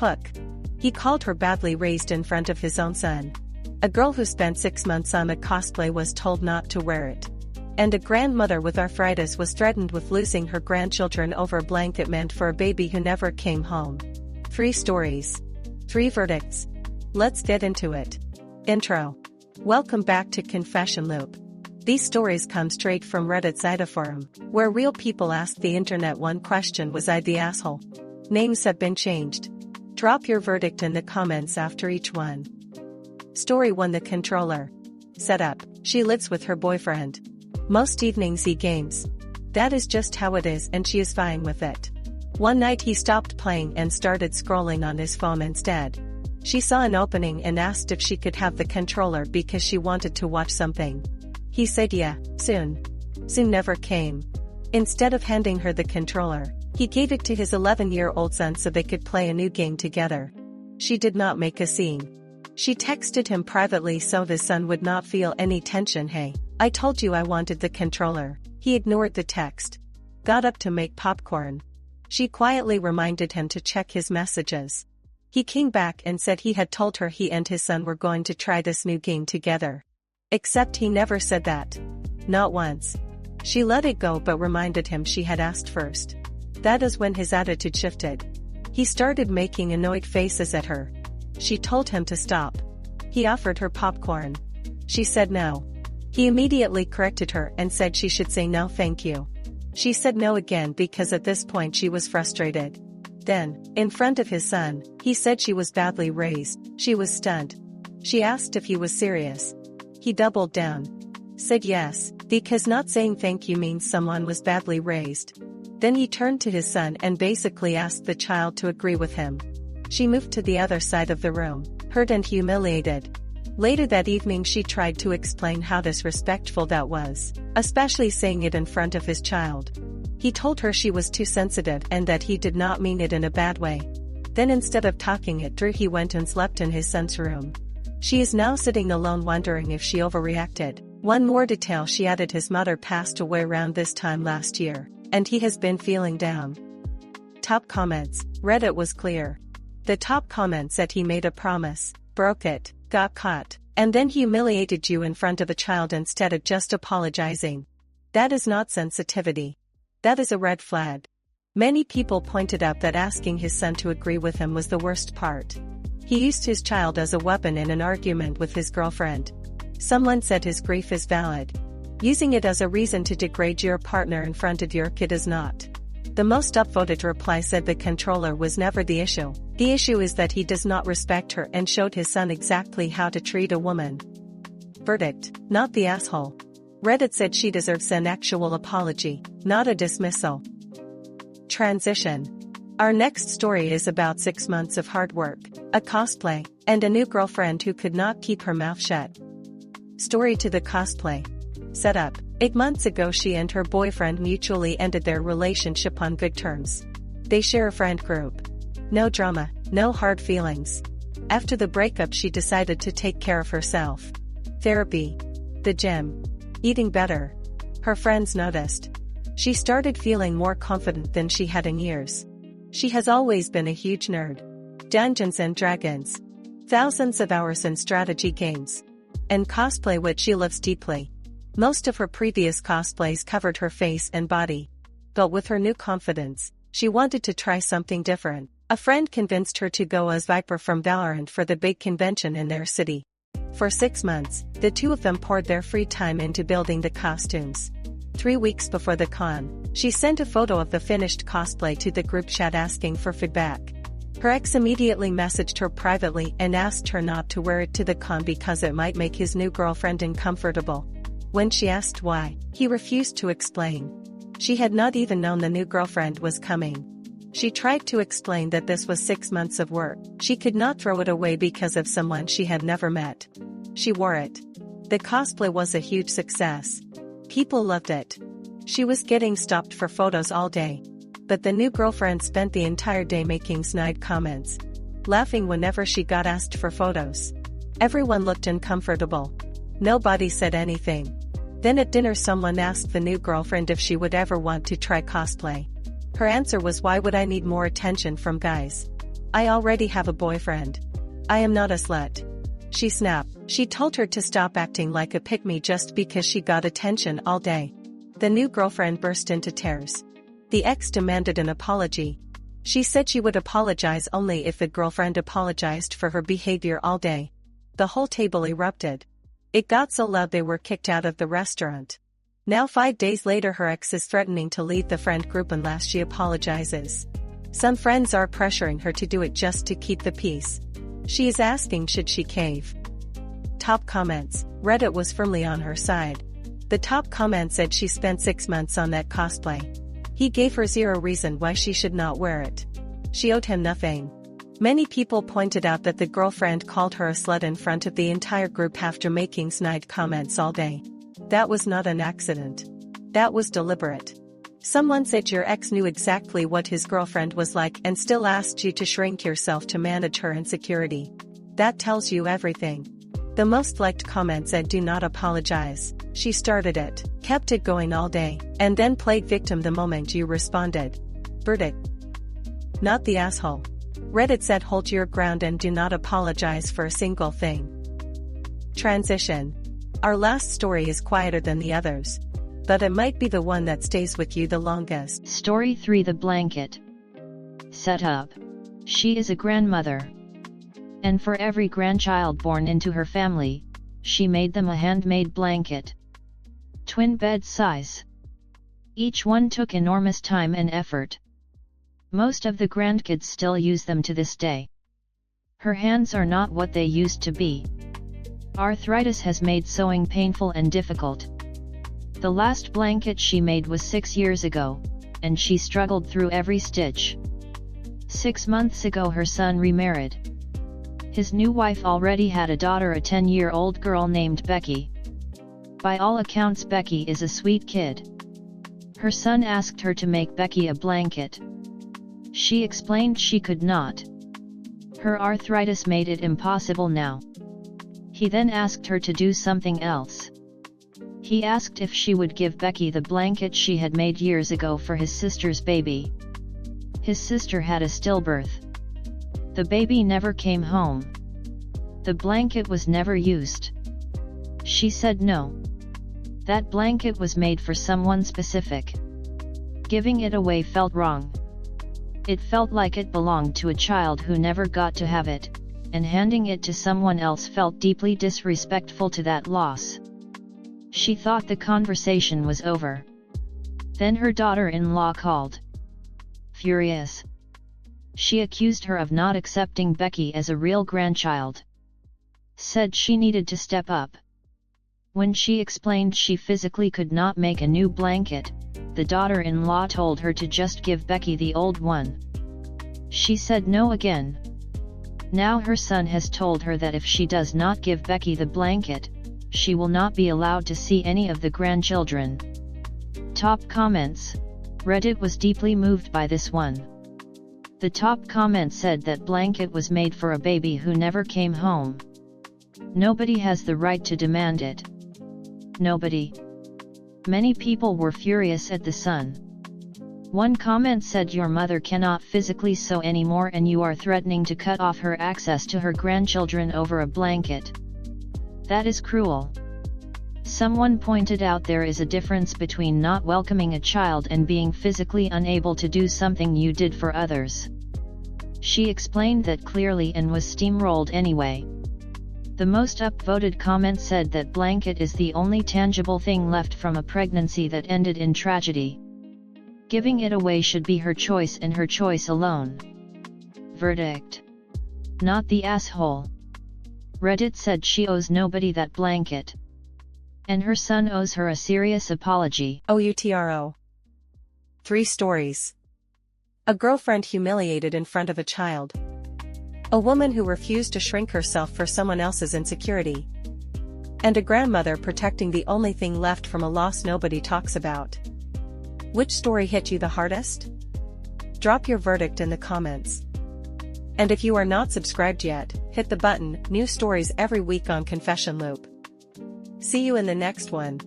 Hook. He called her badly raised in front of his own son. A girl who spent 6 months on a cosplay was told not to wear it. And a grandmother with arthritis was threatened with losing her grandchildren over a blanket meant for a baby who never came home. 3 stories. 3 verdicts. Let's get into it. Intro. Welcome back to Confession Loop. These stories come straight from Reddit's AITA forum, where real people ask the internet one question: was I the asshole? Names have been changed. Drop your verdict in the comments after each one. Story 1: The controller. Setup: she lives with her boyfriend. Most evenings he games. That is just how it is, and she is fine with it. One night he stopped playing and started scrolling on his phone instead. She saw an opening and asked if she could have the controller because she wanted to watch something. He said yeah, soon. Soon never came. Instead of handing her the controller, he gave it to his 11-year-old son so they could play a new game together. She did not make a scene. She texted him privately so his son would not feel any tension. Hey, I told you I wanted the controller. He ignored the text. Got up to make popcorn. She quietly reminded him to check his messages. He came back and said he had told her he and his son were going to try this new game together. Except he never said that. Not once. She let it go but reminded him she had asked first. That is when his attitude shifted. He started making annoyed faces at her. She told him to stop. He offered her popcorn. She said no. He immediately corrected her and said she should say no thank you. She said no again because at this point she was frustrated. Then, in front of his son, he said she was badly raised. She was stunned. She asked if he was serious. He doubled down. Said yes, because not saying thank you means someone was badly raised. Then he turned to his son and basically asked the child to agree with him. She moved to the other side of the room, hurt and humiliated. Later that evening she tried to explain how disrespectful that was, especially saying it in front of his child. He told her she was too sensitive and that he did not mean it in a bad way. Then instead of talking it through he went and slept in his son's room. She is now sitting alone wondering if she overreacted. One more detail: she added his mother passed away around this time last year, and he has been feeling down. Top comments. Reddit was clear. The top comment said he made a promise, broke it, got caught, and then humiliated you in front of a child instead of just apologizing. That is not sensitivity. That is a red flag. Many people pointed out that asking his son to agree with him was the worst part. He used his child as a weapon in an argument with his girlfriend. Someone said his grief is valid. Using it as a reason to degrade your partner in front of your kid is not. The most upvoted reply said the controller was never the issue. The issue is that he does not respect her and showed his son exactly how to treat a woman. Verdict: not the asshole. Reddit said she deserves an actual apology, not a dismissal. Transition. Our next story is about 6 months of hard work, a cosplay, and a new girlfriend who could not keep her mouth shut. Story to the cosplay. Setup: 8 months ago she and her boyfriend mutually ended their relationship on good terms. They share a friend group. No drama, no hard feelings. After the breakup she decided to take care of herself. Therapy. The gym. Eating better. Her friends noticed. She started feeling more confident than she had in years. She has always been a huge nerd. Dungeons and Dragons. Thousands of hours in strategy games. And cosplay, which she loves deeply. Most of her previous cosplays covered her face and body. But with her new confidence, she wanted to try something different. A friend convinced her to go as Viper from Valorant for the big convention in their city. For 6 months, the two of them poured their free time into building the costumes. 3 weeks before the con, she sent a photo of the finished cosplay to the group chat asking for feedback. Her ex immediately messaged her privately and asked her not to wear it to the con because it might make his new girlfriend uncomfortable. When she asked why, he refused to explain. She had not even known the new girlfriend was coming. She tried to explain that this was 6 months of work. She could not throw it away because of someone she had never met. She wore it. The cosplay was a huge success. People loved it. She was getting stopped for photos all day. But the new girlfriend spent the entire day making snide comments, laughing whenever she got asked for photos. Everyone looked uncomfortable. Nobody said anything. Then at dinner someone asked the new girlfriend if she would ever want to try cosplay. Her answer was, "Why would I need more attention from guys?" I already have a boyfriend. I am not a slut. She snapped. She told her to stop acting like a pick-me just because she got attention all day. The new girlfriend burst into tears. The ex demanded an apology. She said she would apologize only if the girlfriend apologized for her behavior all day. The whole table erupted. It got so loud they were kicked out of the restaurant. Now 5 days later her ex is threatening to leave the friend group unless she apologizes. Some friends are pressuring her to do it just to keep the peace. She is asking should she cave. Top comments. Reddit was firmly on her side. The top comment said she spent 6 months on that cosplay. He gave her zero reason why she should not wear it. She owed him nothing. Many people pointed out that the girlfriend called her a slut in front of the entire group after making snide comments all day. That was not an accident. That was deliberate. Someone said your ex knew exactly what his girlfriend was like and still asked you to shrink yourself to manage her insecurity. That tells you everything. The most liked comment said do not apologize. She started it, kept it going all day, and then played victim the moment you responded. Verdict. Not the asshole. Reddit said hold your ground and do not apologize for a single thing. Transition. Our last story is quieter than the others, but it might be the one that stays with you the longest. Story 3: The Blanket. Setup. She is a grandmother. And for every grandchild born into her family, she made them a handmade blanket. Twin bed size. Each one took enormous time and effort. Most of the grandkids still use them to this day. Her hands are not what they used to be. Arthritis has made sewing painful and difficult. The last blanket she made was 6 years ago, and she struggled through every stitch. 6 months ago her son remarried. His new wife already had a daughter, a 10-year-old girl named Becky. By all accounts Becky is a sweet kid. Her son asked her to make Becky a blanket. She explained she could not. Her arthritis made it impossible now. He then asked her to do something else. He asked if she would give Becky the blanket she had made years ago for his sister's baby. His sister had a stillbirth. The baby never came home. The blanket was never used. She said no. That blanket was made for someone specific. Giving it away felt wrong. It felt like it belonged to a child who never got to have it, and handing it to someone else felt deeply disrespectful to that loss. She thought the conversation was over. Then her daughter-in-law called. Furious. She accused her of not accepting Becky as a real grandchild. Said she needed to step up. When she explained she physically could not make a new blanket, the daughter-in-law told her to just give Becky the old one. She said no again. Now her son has told her that if she does not give Becky the blanket, she will not be allowed to see any of the grandchildren. Top comments. Reddit was deeply moved by this one. The top comment said that blanket was made for a baby who never came home. Nobody has the right to demand it. Nobody. Many people were furious at the son. One comment said your mother cannot physically sew anymore and you are threatening to cut off her access to her grandchildren over a blanket. That is cruel. Someone pointed out there is a difference between not welcoming a child and being physically unable to do something you did for others. She explained that clearly and was steamrolled anyway. The most upvoted comment said that blanket is the only tangible thing left from a pregnancy that ended in tragedy. Giving it away should be her choice and her choice alone. Verdict. Not the asshole. Reddit said she owes nobody that blanket. And her son owes her a serious apology. OUTRO. 3 stories. A girlfriend humiliated in front of a child. A woman who refused to shrink herself for someone else's insecurity. And a grandmother protecting the only thing left from a loss nobody talks about. Which story hit you the hardest? Drop your verdict in the comments. And if you are not subscribed yet, hit the button. New stories every week on Confession Loop. See you in the next one.